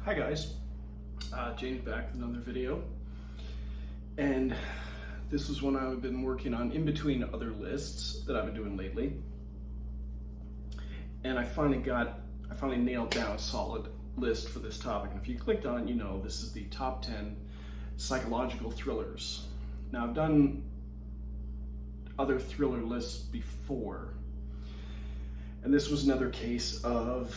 Hi guys, James back with another video, and this is one I've been working on in between other lists that I've been doing lately, and I finally nailed down a solid list for this topic. And if you clicked on it, you know this is the top 10 psychological thrillers. Now, I've done other thriller lists before, and this was another case of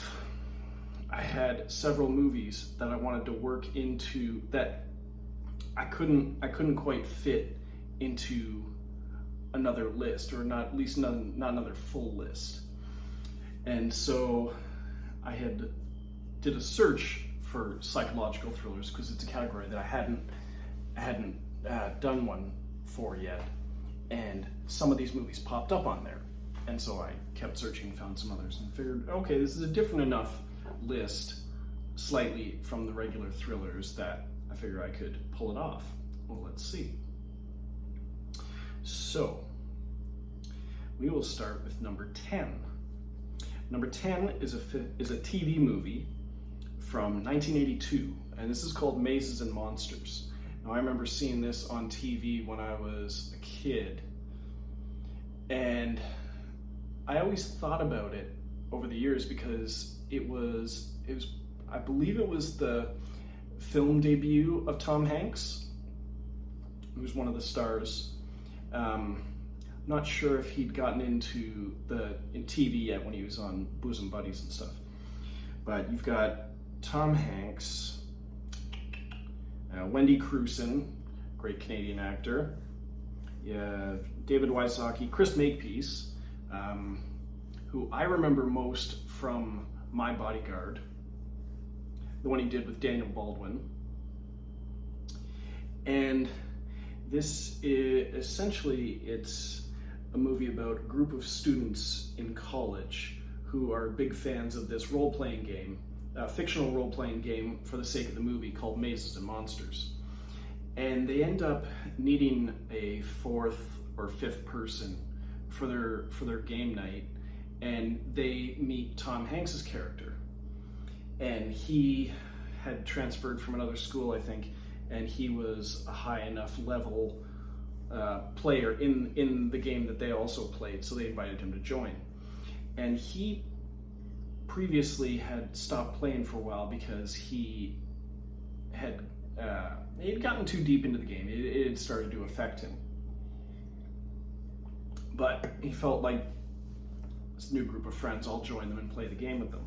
I had several movies that I wanted to work into that I couldn't quite fit into another list, or not, at least not another full list. And so I did a search for psychological thrillers because it's a category that I hadn't done one for yet, and some of these movies popped up on there. And so I kept searching, found some others, and figured, okay, this is a different enough list slightly from the regular thrillers that I figure I could pull it off. Well, let's see. So we will start with number 10. Number 10 is a TV movie from 1982, and this is called Mazes and Monsters. Now, I remember seeing this on TV when I was a kid, and I always thought about it over the years because it was I believe it was the film debut of Tom Hanks, who was one of the stars. Not sure if he'd gotten into in TV yet when he was on Bosom Buddies and stuff. But you've got Tom Hanks, Wendy Crewson, great Canadian actor. Yeah, David Wysocki, Chris Makepeace, who I remember most from My Bodyguard, the one he did with Daniel Baldwin. And this is essentially, it's a movie about a group of students in college who are big fans of this role-playing game, fictional role-playing game for the sake of the movie, called Mazes and Monsters. And they end up needing a fourth or fifth person for their game night, and they meet Tom Hanks's character. And he had transferred from another school, I think, and he was a high enough level player in the game that they also played, so they invited him to join. And he previously had stopped playing for a while because he had gotten too deep into the game. It had started to affect him. But he felt like this new group of friends all join them and play the game with them.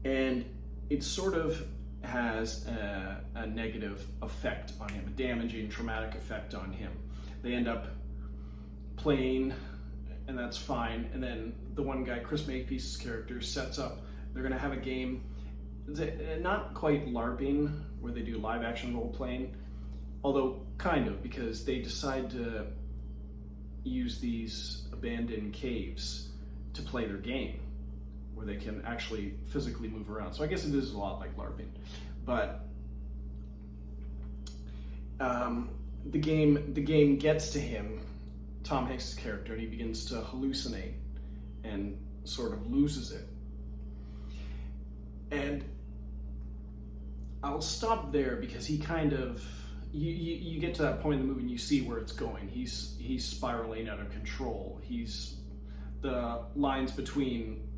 And it sort of has a negative effect on him, a damaging, traumatic effect on him. They end up playing, and that's fine. And then the one guy, Chris Makepeace's character, sets up, they're gonna have a game, not quite LARPing, where they do live action role playing, although kind of, because they decide to use these abandoned caves to play their game, where they can actually physically move around. So I guess it is a lot like LARPing. But the game gets to him, Tom Hanks' character, and he begins to hallucinate and sort of loses it. And I'll stop there because he kind of, you get to that point in the movie and you see where it's going. He's spiraling out of control. The lines between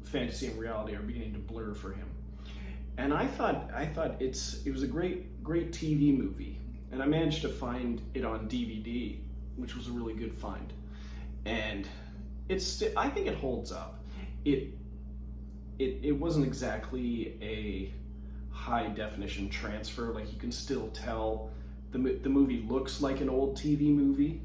fantasy and reality are beginning to blur for him. And I thought it was a great TV movie, and I managed to find it on DVD, which was a really good find. And I think it holds up. It wasn't exactly a high definition transfer. Like, you can still tell the movie looks like an old TV movie,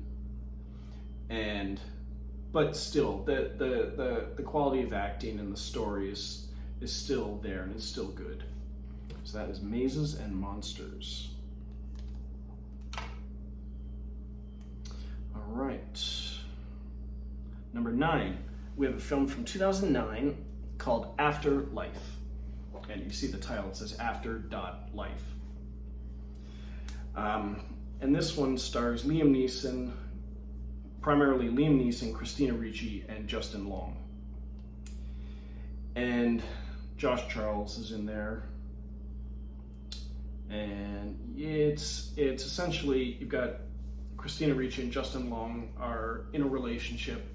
but still the quality of acting and the story is still there, and it's still good. So that is Mazes and Monsters. All right. Number 9, we have a film from 2009 called After.Life. And you see the title, it says After.Life. And this one stars Liam Neeson, primarily Liam Neeson, Christina Ricci, and Justin Long. And Josh Charles is in there, and it's essentially, you've got Christina Ricci and Justin Long are in a relationship,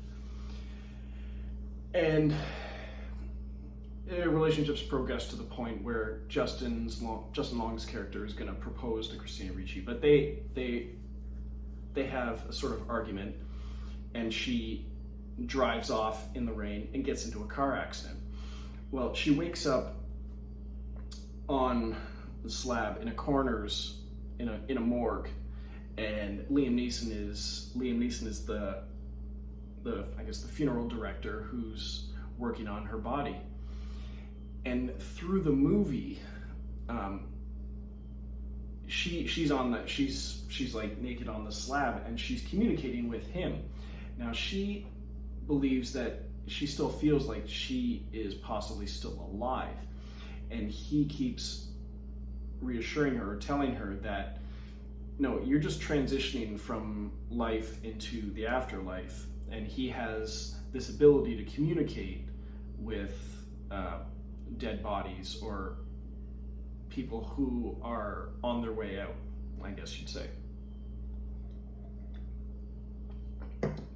and the relationship's progressed to the point where Justin Long's character is going to propose to Christina Ricci, but they have a sort of argument, and she drives off in the rain and gets into a car accident. Well, she wakes up on the slab in a coroner's in a morgue, and Liam Neeson is the I guess the funeral director who's working on her body. And through the movie, she's like naked on the slab, and she's communicating with him. Now she believes that she still feels like she is possibly still alive, and he keeps reassuring her, or telling her that no, you're just transitioning from life into the afterlife, and he has this ability to communicate with dead bodies or people who are on their way out, I guess you'd say.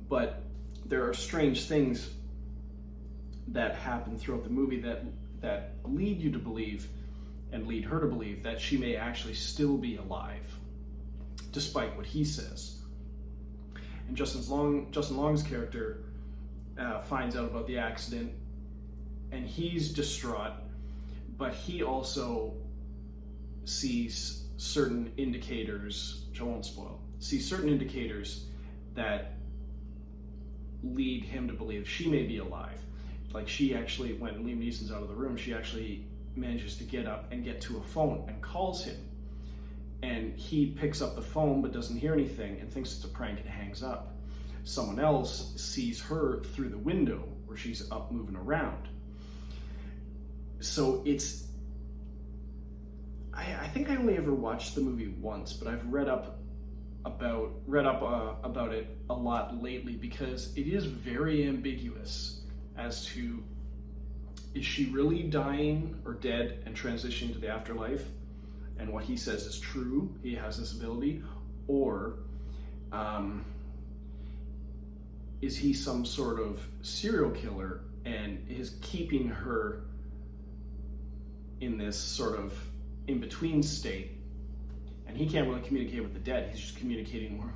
But there are strange things that happen throughout the movie that lead you to believe, and lead her to believe, that she may actually still be alive, despite what he says. And Justin Long's character finds out about the accident, and he's distraught, but he also sees certain indicators, which I won't spoil, sees certain indicators that lead him to believe she may be alive. Like, she actually, when Liam Neeson's out of the room, she actually manages to get up and get to a phone and calls him. And he picks up the phone but doesn't hear anything and thinks it's a prank and hangs up. Someone else sees her through the window where she's up moving around. So it's, I think I only ever watched the movie once, but I've read up about it a lot lately, because it is very ambiguous as to, is she really dying or dead and transitioning to the afterlife, and what he says is true, he has this ability, or is he some sort of serial killer and is keeping her in this sort of in-between state, and he can't really communicate with the dead, he's just communicating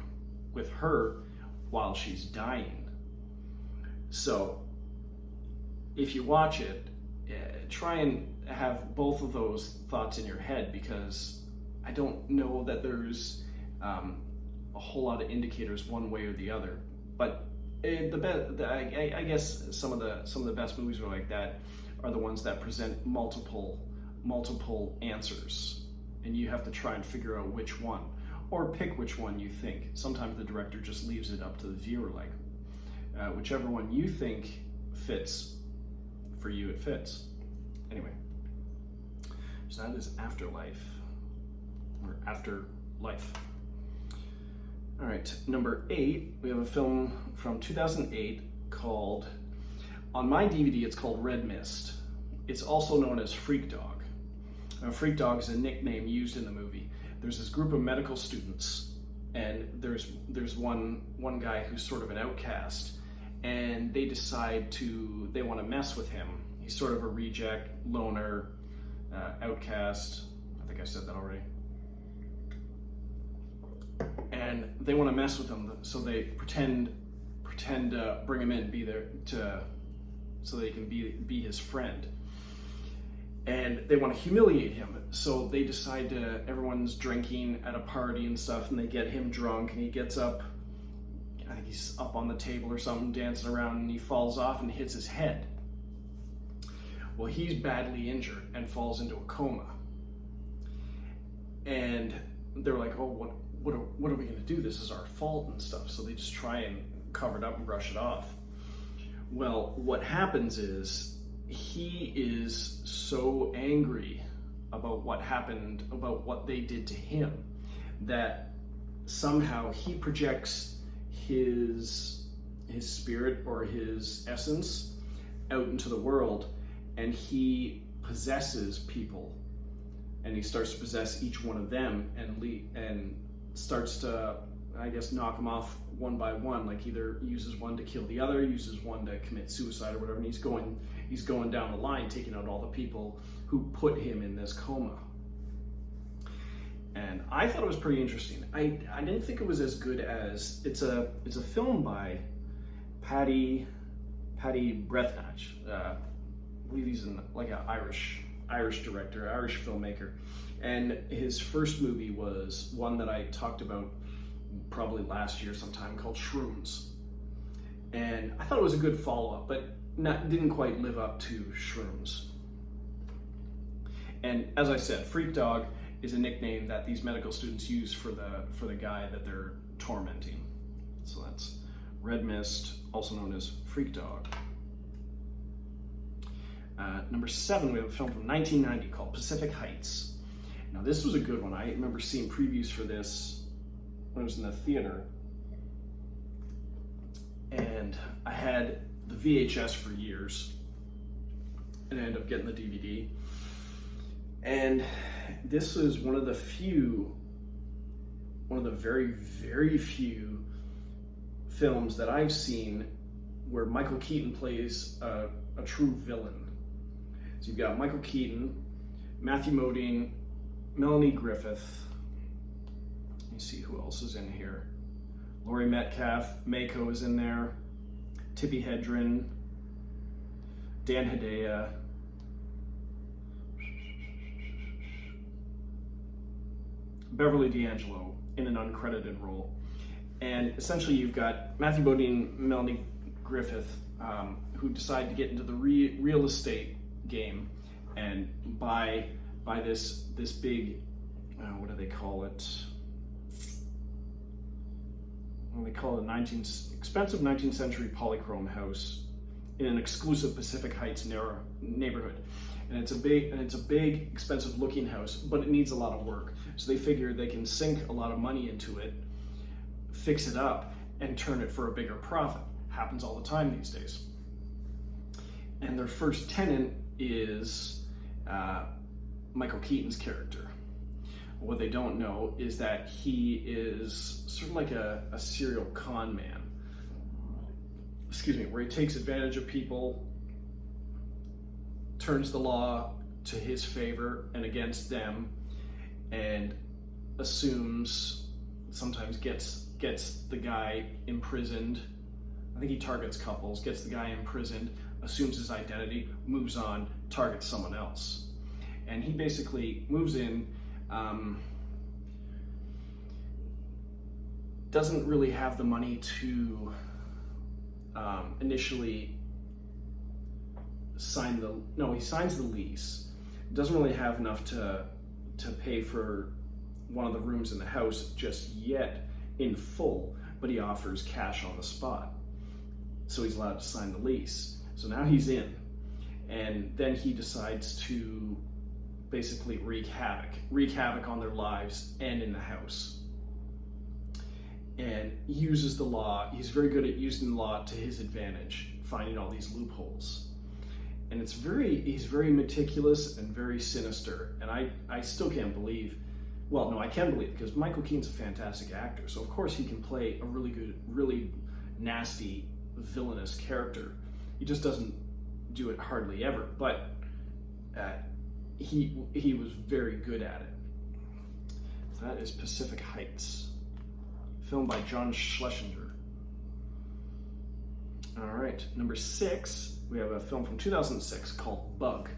with her while she's dying. So if you watch it, try and have both of those thoughts in your head, because I don't know that there's a whole lot of indicators one way or the other. But I guess some of the best movies are like that, are the ones that present multiple answers, and you have to try and figure out which one, or pick which one you think. Sometimes the director just leaves it up to the viewer, like whichever one you think fits for you, it fits. Anyway, so that is After.Life, or After.Life. All right, number 8, we have a film from 2008 called, on my DVD it's called Red Mist. It's also known as Freakdog. Now, Freakdog is a nickname used in the movie. There's this group of medical students, and there's one guy who's sort of an outcast, and they decide they want to mess with him. He's sort of a reject, loner, outcast. I think I said that already. And they want to mess with him, so they pretend bring him in, be there so they can be his friend. And they want to humiliate him, so they decide everyone's drinking at a party and stuff, and they get him drunk, and he gets up, I think he's up on the table or something, dancing around, and he falls off and hits his head. Well, he's badly injured and falls into a coma. And they're like, oh, what are we going to do? This is our fault and stuff. So they just try and cover it up and brush it off. Well, what happens is he is so angry about what happened, about what they did to him, that somehow he projects his spirit or his essence out into the world, and he possesses people, and he starts to possess each one of them and starts to, I guess, knock them off one by one. Like either uses one to kill the other, uses one to commit suicide or whatever, and he's going down the line, taking out all the people who put him in this coma. And I thought it was pretty interesting. I didn't think it was as good as it's a film by Paddy Breathnach. I believe he's like an Irish director, Irish filmmaker. And his first movie was one that I talked about probably last year sometime, called Shrooms. And I thought it was a good follow-up, but didn't quite live up to Shrooms. And as I said, Freakdog is a nickname that these medical students use for the guy that they're tormenting. So that's Red Mist, also known as Freakdog. Number 7, we have a film from 1990 called Pacific Heights. Now this was a good one. I remember seeing previews for this when I was in the theater. And I had the VHS for years, and I ended up getting the DVD. And this is one of the very, very few films that I've seen where Michael Keaton plays a true villain. So you've got Michael Keaton, Matthew Modine, Melanie Griffith. Let me see who else is in here. Laurie Metcalf, Mako is in there. Tippi Hedren, Dan Hedaya. Beverly D'Angelo in an uncredited role. And essentially you've got Matthew Modine, Melanie Griffith, who decide to get into the real estate game and buy this big, what do they call it? They call it expensive 19th century polychrome house in an exclusive Pacific Heights neighborhood. And it's a big, expensive looking house, but it needs a lot of work. So they figure they can sink a lot of money into it, fix it up, and turn it for a bigger profit. Happens all the time these days. And their first tenant is Michael Keaton's character. What they don't know is that he is sort of like a serial con man. Where he takes advantage of people, turns the law to his favor and against them, and assumes, sometimes gets the guy imprisoned. I think he targets couples, gets the guy imprisoned, assumes his identity, moves on, targets someone else. And he basically moves in, doesn't really have the money to initially he signs the lease. Doesn't really have enough to pay for one of the rooms in the house just yet in full, but he offers cash on the spot. So he's allowed to sign the lease. So now he's in, and then he decides to basically wreak havoc on their lives and in the house. And uses the law. He's very good at using the law to his advantage, finding all these loopholes. And he's very meticulous and very sinister. And I still can't believe, well, no, I can believe, because Michael Keaton's a fantastic actor. So of course he can play a really good, really nasty, villainous character. He just doesn't do it hardly ever. But he was very good at it. So that is Pacific Heights, filmed by John Schlesinger. All right, number 6, we have a film from 2006 called Bug.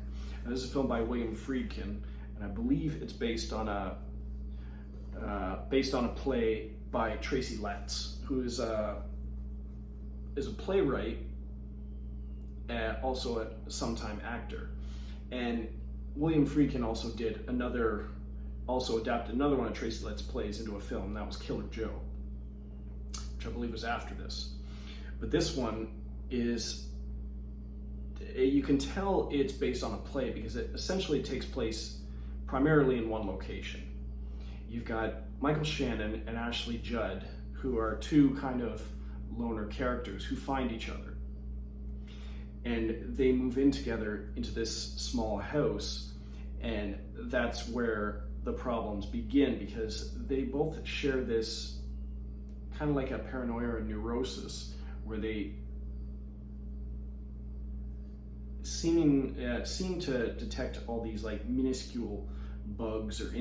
And this is a film by William Friedkin, and I believe it's based on a play by Tracy Letts, who is a playwright, also a sometime actor. And William Friedkin also adapted another one of Tracy Letts' plays into a film. That was Killer Joe, which I believe was after this. But this one is, you can tell it's based on a play because it essentially takes place primarily in one location. You've got Michael Shannon and Ashley Judd, who are two kind of loner characters who find each other. and they move in together into this small house, and that's where the problems begin, because they both share this kind of like a paranoia or neurosis, where they seem to detect all these like minuscule bugs or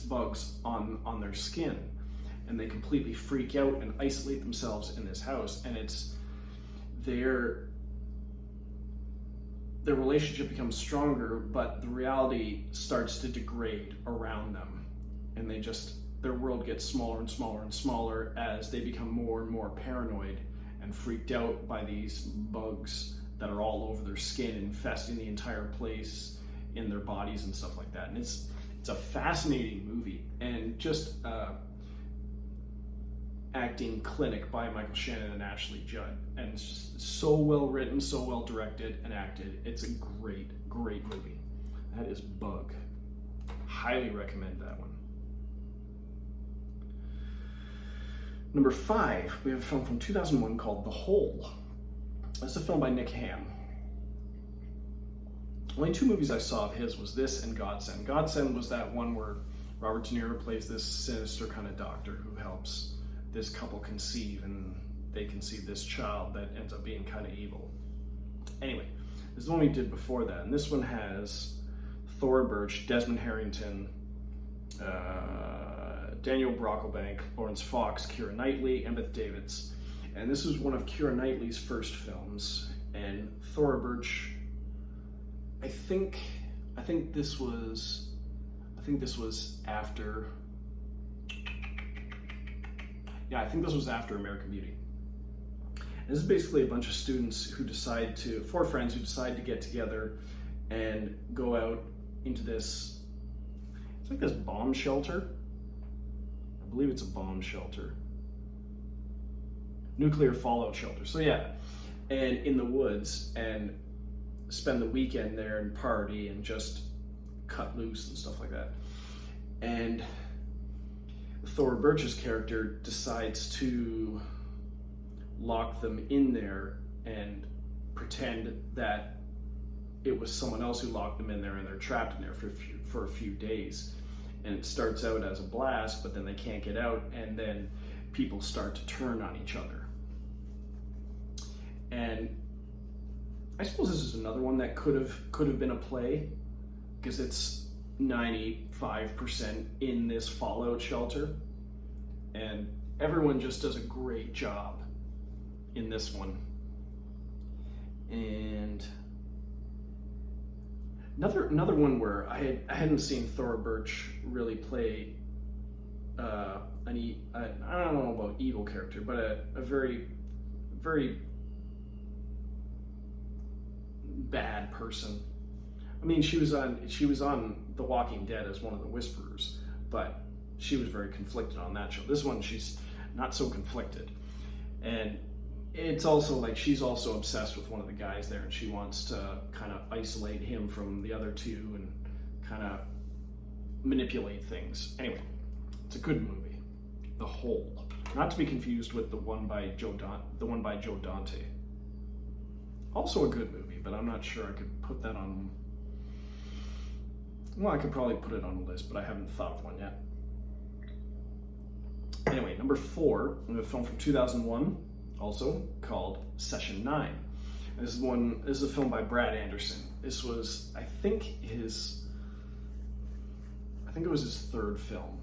bugs on their skin, and they completely freak out and isolate themselves in this house, and it's their relationship becomes stronger, but the reality starts to degrade around them, and their world gets smaller and smaller and smaller as they become more and more paranoid and freaked out by these bugs that are all over their skin, infesting the entire place, in their bodies and stuff like that. And it's a fascinating movie, and just acting clinic by Michael Shannon and Ashley Judd, and it's just so well written, so well directed and acted. It's a great movie. That is Bug. Highly recommend that one. Number 5, we have a film from 2001 called The Hole. That's a film by Nick Ham. Only 2 movies I saw of his was this and Godsend. Godsend was that one where Robert De Niro plays this sinister kind of doctor who helps this couple conceive, and they conceive this child that ends up being kind of evil. Anyway, this is the one we did before that, and this one has Thora Birch, Desmond Harrington, Daniel Brocklebank, Lawrence Fox, Keira Knightley, and Beth Davids. And this was one of Keira Knightley's first films, and Thora Birch, I think this was after. Yeah, I think this was after American Beauty. And this is basically a bunch of students who four friends who decide to get together and go out into this, it's like this bomb shelter. I believe it's a bomb shelter. Nuclear fallout shelter. So yeah, and in the woods, and spend the weekend there and party and just cut loose and stuff like that. And Thora Birch's character decides to lock them in there and pretend that it was someone else who locked them in there, and they're trapped in there for a few days. And it starts out as a blast, but then they can't get out, and then people start to turn on each other. And I suppose this is another one that could have been a play, because it's 95% in this fallout shelter, and everyone just does a great job in this one. And another one where I hadn't seen Thora Birch really play I don't know about evil character, but a very bad person. I mean, she was on The Walking Dead as one of the Whisperers, but she was very conflicted on that show. This one, she's not so conflicted, and it's also like she's also obsessed with one of the guys there, and she wants to kind of isolate him from the other two and kind of manipulate things. Anyway, it's a good movie. The Hole, not to be confused with the one by Joe Dante. Also a good movie, but I'm not sure I could put that on. Well, I could probably put it on the list, but I haven't thought of one yet. Anyway, number 4, we have a film from 2001, also called Session 9. This is a film by Brad Anderson. This was, I think it was his 3rd film.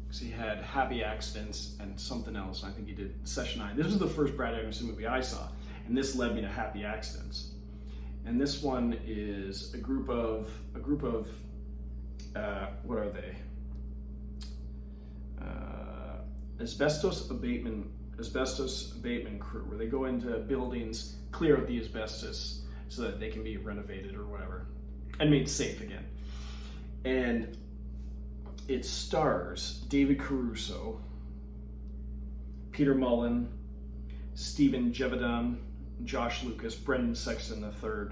Because he had Happy Accidents and something else, and I think he did Session 9. This was the first Brad Anderson movie I saw, and this led me to Happy Accidents. And this one is a group of what are they? Asbestos abatement crew, where they go into buildings, clear out the asbestos so that they can be renovated or whatever, and made safe again. And it stars David Caruso, Peter Mullen, Stephen Jevedon, Josh Lucas, Brendan Sexton III.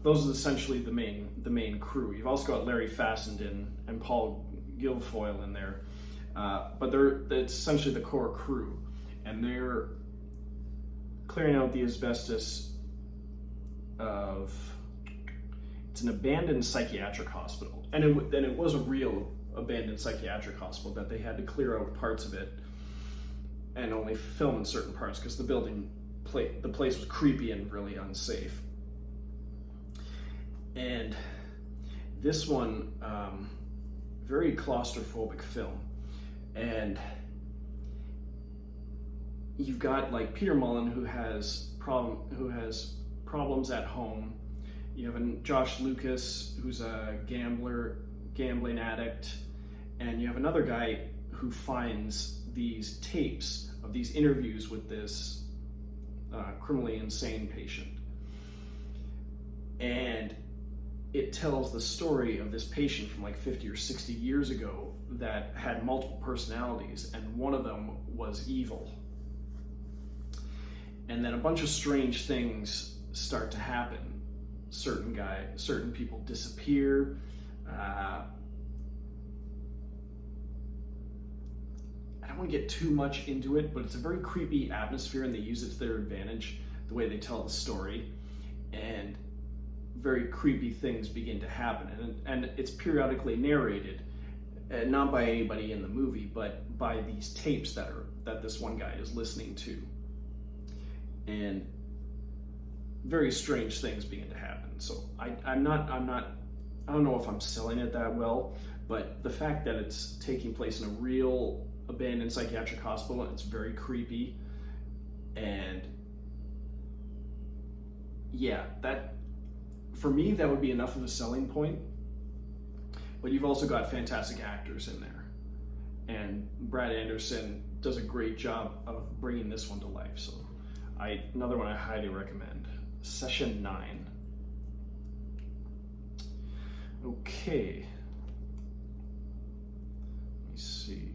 Those are essentially the main crew. You've also got Larry Fassenden and Paul Guilfoyle in there, but it's essentially the core crew, and clearing out the asbestos of, it's an abandoned psychiatric hospital. And it was a real abandoned psychiatric hospital that they had to clear out parts of it and only film in certain parts because the place was creepy and really unsafe. And this one, very claustrophobic film. And you've got like Peter Mullen who has problems at home. You have Josh Lucas who's a gambling addict, and you have another guy who finds these tapes of these interviews with this criminally insane patient. And it tells the story of this patient from like 50 or 60 years ago that had multiple personalities, and one of them was evil. And then a bunch of strange things start to happen. Certain people disappear. I don't want to get too much into it, but it's a very creepy atmosphere, and they use it to their advantage, the way they tell the story. And very creepy things begin to happen. And it's periodically narrated, not by anybody in the movie, but by these tapes that this one guy is listening to. And very strange things begin to happen. So I don't know if I'm selling it that well, but the fact that it's taking place in a real abandoned psychiatric hospital, it's very creepy. And yeah, that, for me, that would be enough of a selling point. But you've also got fantastic actors in there. And Brad Anderson does a great job of bringing this one to life. So another one I highly recommend. Session 9. Okay. Let me see.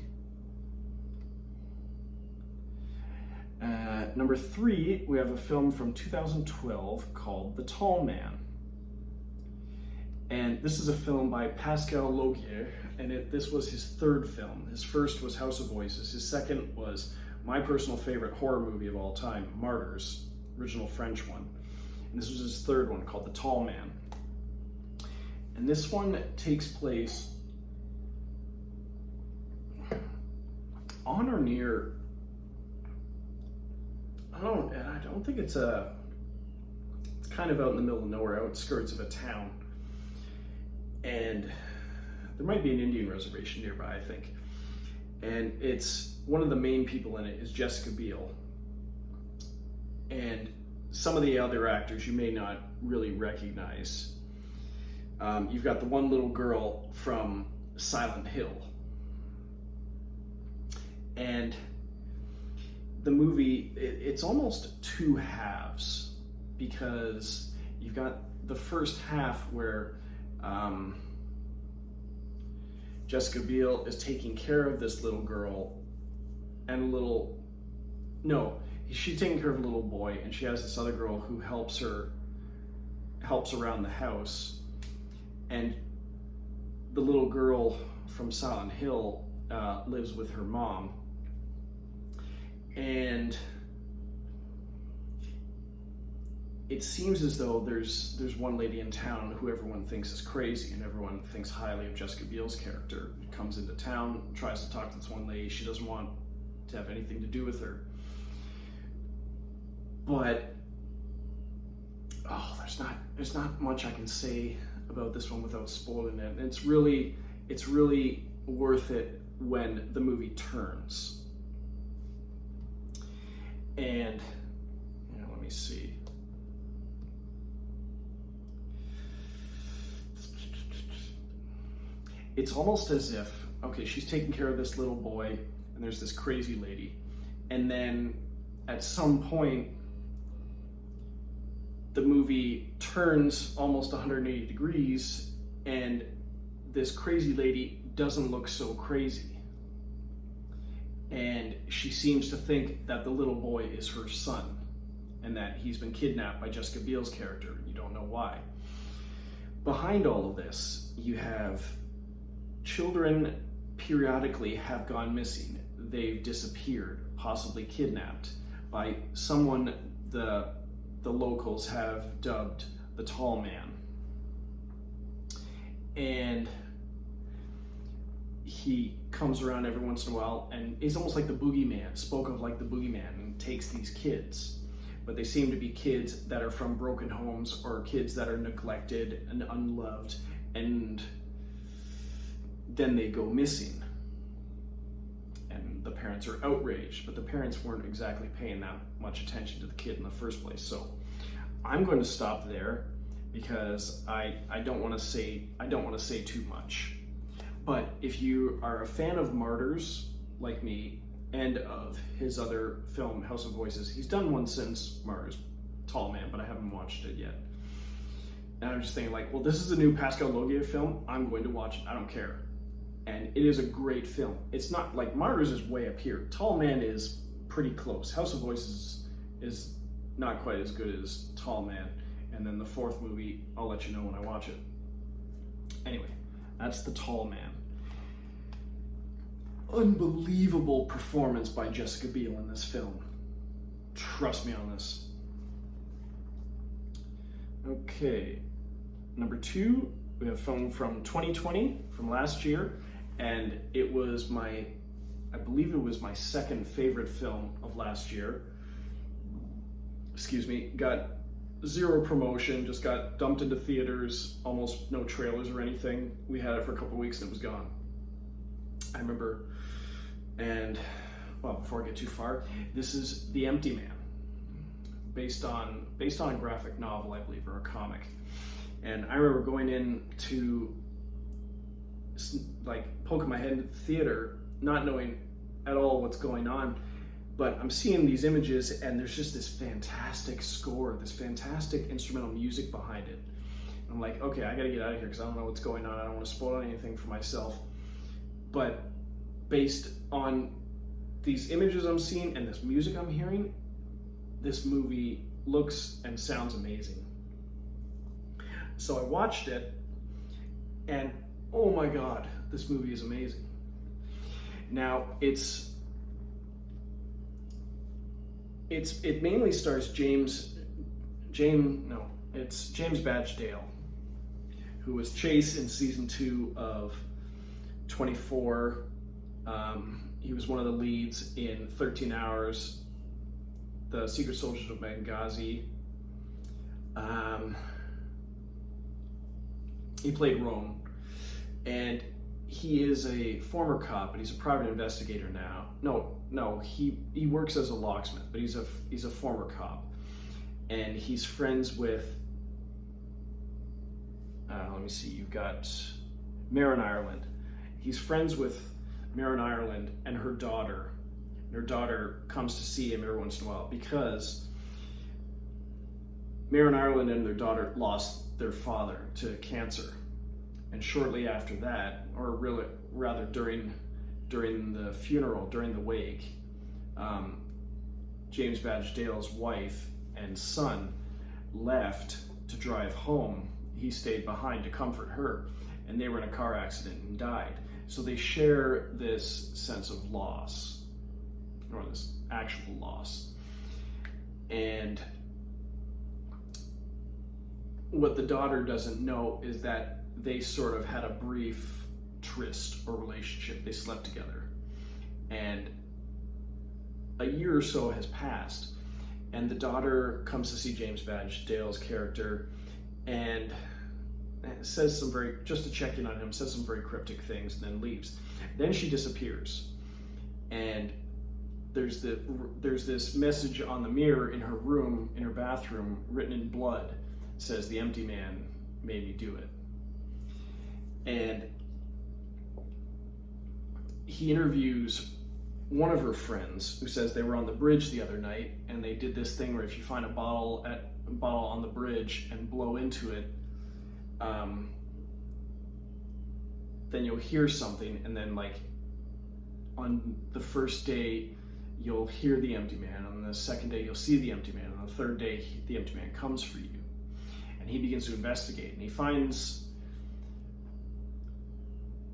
Number 3, we have a film from 2012 called The Tall Man. And this is a film by Pascal Laugier, and this was his third film. His first was House of Voices. His second was my personal favorite horror movie of all time, Martyrs, original French one. And this was his third one, called The Tall Man. And this one takes place on or near, I don't think it's kind of out in the middle of nowhere, outskirts of a town. And there might be an Indian reservation nearby, I think. And it's, one of the main people in it is Jessica Biel. And some of the other actors you may not really recognize. You've got the one little girl from Silent Hill. And the movie, it's almost two halves, because you've got the first half where Jessica Biel is taking care of this little girl and she's taking care of a little boy, and she has this other girl who helps around the house. And the little girl from Silent Hill lives with her mom. And it seems as though there's one lady in town who everyone thinks is crazy, and everyone thinks highly of Jessica Biel's character. Comes into town, tries to talk to this one lady. She doesn't want to have anything to do with her. But there's not much I can say about this one without spoiling it. And it's really worth it when the movie turns. And let me see. It's almost as if, okay, she's taking care of this little boy, and there's this crazy lady, and then at some point the movie turns almost 180 degrees, and this crazy lady doesn't look so crazy. And she seems to think that the little boy is her son, and that he's been kidnapped by Jessica Biel's character, and you don't know why. Behind all of this, you have children periodically have gone missing. They've disappeared, possibly kidnapped by someone the locals have dubbed the Tall Man. And he comes around every once in a while, and he's almost like the boogeyman, spoke of like the boogeyman, and takes these kids. But they seem to be kids that are from broken homes, or kids that are neglected and unloved, and then they go missing. And the parents are outraged, but the parents weren't exactly paying that much attention to the kid in the first place. So I'm going to stop there because I don't want to say too much. But if you are a fan of Martyrs like me, and of his other film, House of Voices, he's done one since Martyrs, Tall Man, but I haven't watched it yet. And I'm just thinking like, well, this is a new Pascal Laugier film, I'm going to watch it, I don't care. And it is a great film. It's not like Martyrs is way up here. Tall Man is pretty close. House of Voices is not quite as good as Tall Man. And then the fourth movie, I'll let you know when I watch it. Anyway, that's The Tall Man. Unbelievable performance by Jessica Biel in this film. Trust me on this. Okay, number 2, we have a film from 2020, from last year, and it was I believe it was my second favorite film of last year. Excuse me, got zero promotion, just got dumped into theaters, almost no trailers or anything. We had it for a couple weeks and it was gone. I remember, and well, before I get too far, this is The Empty Man, based on a graphic novel, I believe, or a comic. And I remember going in to like poking my head into the theater, not knowing at all what's going on, but I'm seeing these images and there's just this fantastic score, this fantastic instrumental music behind it. I'm like, okay, I gotta get out of here because I don't know what's going on. I don't want to spoil anything for myself. But based on these images I'm seeing and this music I'm hearing, this movie looks and sounds amazing. So I watched it, and oh my God, this movie is amazing. Now, it mainly stars James Badge Dale, who was Chase in season 2 of 24. He was one of the leads in 13 Hours, The Secret Soldiers of Benghazi. He played Rome, and he is a former cop, but he's a private investigator now. No, he works as a locksmith, but he's a former cop, and he's friends with. Let me see. You've got Marin Ireland. He's friends with Marin Ireland and her daughter. Her daughter comes to see him every once in a while because Marin Ireland and their daughter lost their father to cancer. And shortly after that, or really rather during the funeral, during the wake, James Badge Dale's wife and son left to drive home. He stayed behind to comfort her, and they were in a car accident and died. So they share this sense of loss, or this actual loss. And what the daughter doesn't know is that they sort of had a brief tryst or relationship. They slept together. And a year or so has passed, and the daughter comes to see James Badge Dale's character and says just to check in on him, says some very cryptic things, and then leaves. Then she disappears, and there's this message on the mirror in her room, in her bathroom, written in blood. It says, "The empty man made me do it." And he interviews one of her friends who says they were on the bridge the other night, and they did this thing where if you find a bottle on the bridge and blow into it, then you'll hear something, and then like on the first day you'll hear the empty man, on the second day you'll see the empty man, on the third day the empty man comes for you. And he begins to investigate, and he finds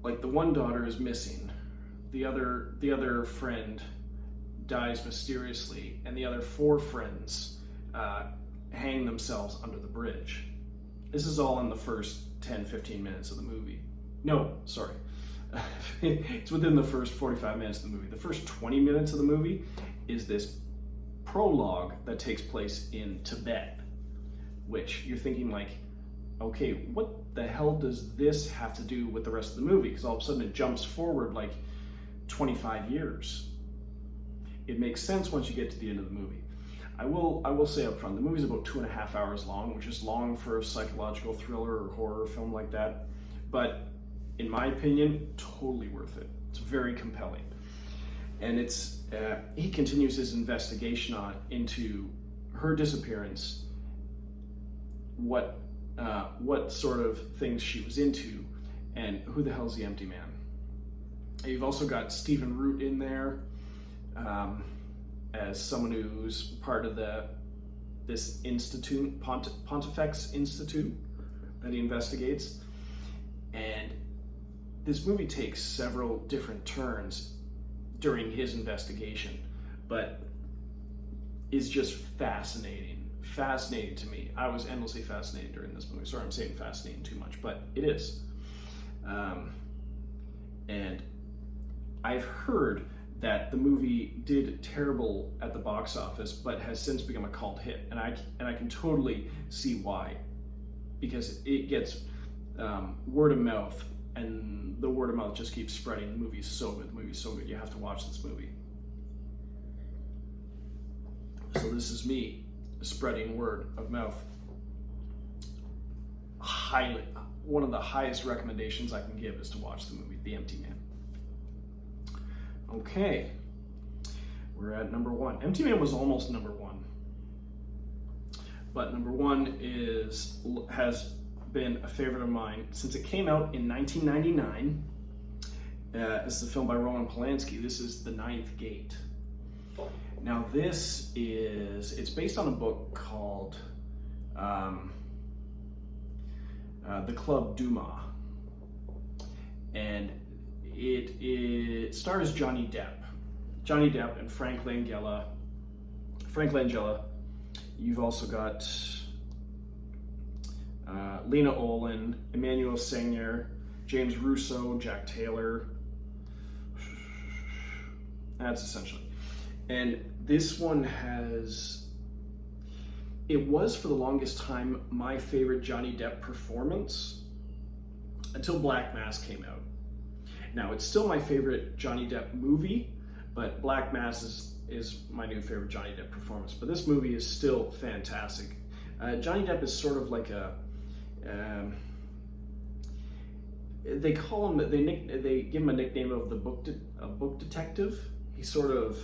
like the one daughter is missing, the other friend dies mysteriously, and the other 4 friends hang themselves under the bridge. This is all in the first 10-15 minutes of the movie. No, sorry. It's within the first 45 minutes of the movie. The first 20 minutes of the movie is this prologue that takes place in Tibet, which you're thinking like, okay, what the hell does this have to do with the rest of the movie? Because all of a sudden it jumps forward like 25 years. It makes sense once you get to the end of the movie. I will say up front, the movie's about 2.5 hours long, which is long for a psychological thriller or horror film like that. But in my opinion, totally worth it. It's very compelling. And he continues his investigation into her disappearance, what sort of things she was into, and who the hell's the empty man. You've also got Stephen Root in there as someone who's part of this institute, Pontifex Institute, that he investigates. And this movie takes several different turns during his investigation, but is just fascinating to me. I was endlessly fascinated during this movie. Sorry, I'm saying fascinating too much, but it is. And I've heard that the movie did terrible at the box office, but has since become a cult hit, and I can totally see why, because it gets word of mouth, and the word of mouth just keeps spreading. The movie's so good. The movie's so good. You have to watch this movie. So this is me spreading word of mouth. One of the highest recommendations I can give is to watch the movie The Empty Man. Okay, we're at number 1. Empty Man was almost number 1, but number 1 has been a favorite of mine since it came out in 1999. This is a film by Roman Polanski. This is The Ninth Gate. Now it's based on a book called The Club Dumas, and it stars Johnny Depp and Frank Langella. You've also got Lena Olin, Emmanuel Seigner, James Russo, Jack Taylor. That's essentially. And this one it was for the longest time my favorite Johnny Depp performance until Black Mass came out. Now, it's still my favorite Johnny Depp movie, but Black Mass is my new favorite Johnny Depp performance. But this movie is still fantastic. Johnny Depp is sort of like they call him, they give him a nickname of a book detective. He sort of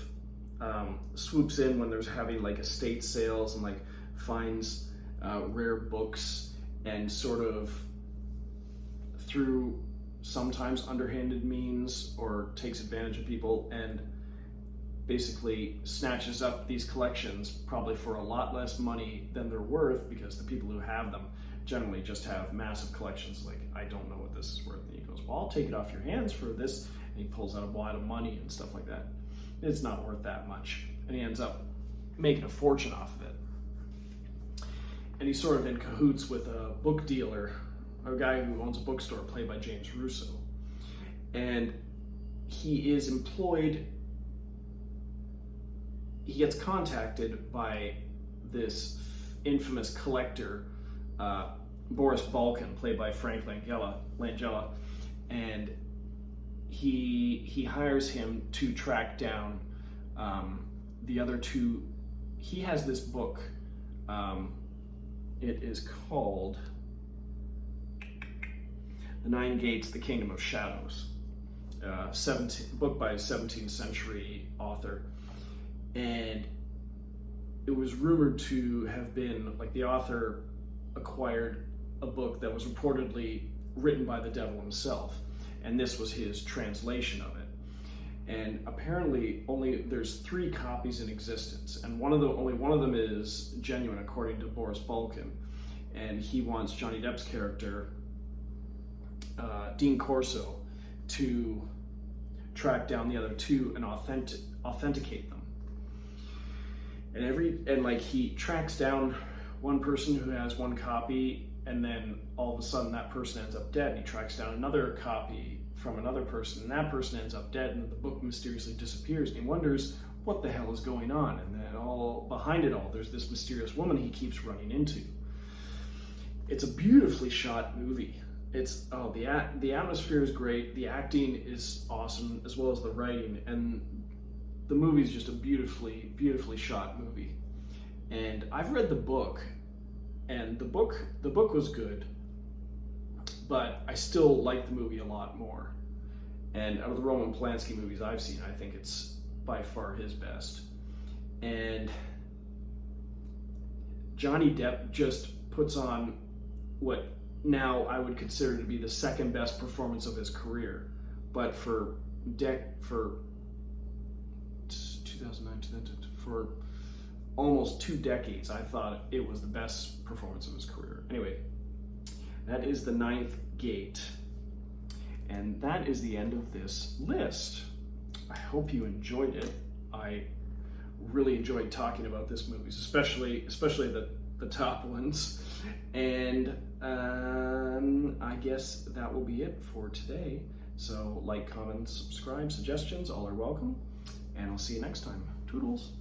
swoops in when there's having like estate sales and like finds rare books, and sort of through sometimes underhanded means or takes advantage of people, and basically snatches up these collections probably for a lot less money than they're worth, because the people who have them generally just have massive collections. Like, I don't know what this is worth. And he goes, well, I'll take it off your hands for this. And he pulls out a wad of money and stuff like that. It's not worth that much. And he ends up making a fortune off of it. And he's sort of in cahoots with a book dealer, a guy who owns a bookstore played by James Russo. And he is employed, he gets contacted by this infamous collector, Boris Balkan, played by Frank Langella, and he hires him to track down the other two. He has this book, it is called The Nine Gates, The Kingdom of Shadows, book by a 17th century author. And it was rumored to have been, like, the author acquired a book that was reportedly written by the devil himself, and this was his translation of it. And apparently there's 3 copies in existence, and only one of them is genuine, according to Boris Balkan. And he wants Johnny Depp's character, Dean Corso, to track down the other 2 and authenticate them. and like he tracks down one person who has one copy, and then all of a sudden that person ends up dead, and he tracks down another copy from another person, and that person ends up dead, and the book mysteriously disappears, and he wonders what the hell is going on. And then all behind it all, there's this mysterious woman he keeps running into. It's a beautifully shot movie. It's the atmosphere is great, the acting is awesome, as well as the writing, and the movie is just a beautifully shot movie. And I've read the book, and the book was good, but I still like the movie a lot more. And out of the Roman Polanski movies I've seen, I think it's by far his best. And Johnny Depp just puts on what now I would consider to be the second best performance of his career. But for 2009, for almost 2 decades, I thought it was the best performance of his career. Anyway, that is The Ninth Gate. And that is the end of this list. I hope you enjoyed it. I really enjoyed talking about this movies, especially the top ones. And I guess that will be it for today. So like, comment, subscribe, suggestions, all are welcome. And I'll see you next time. Toodles.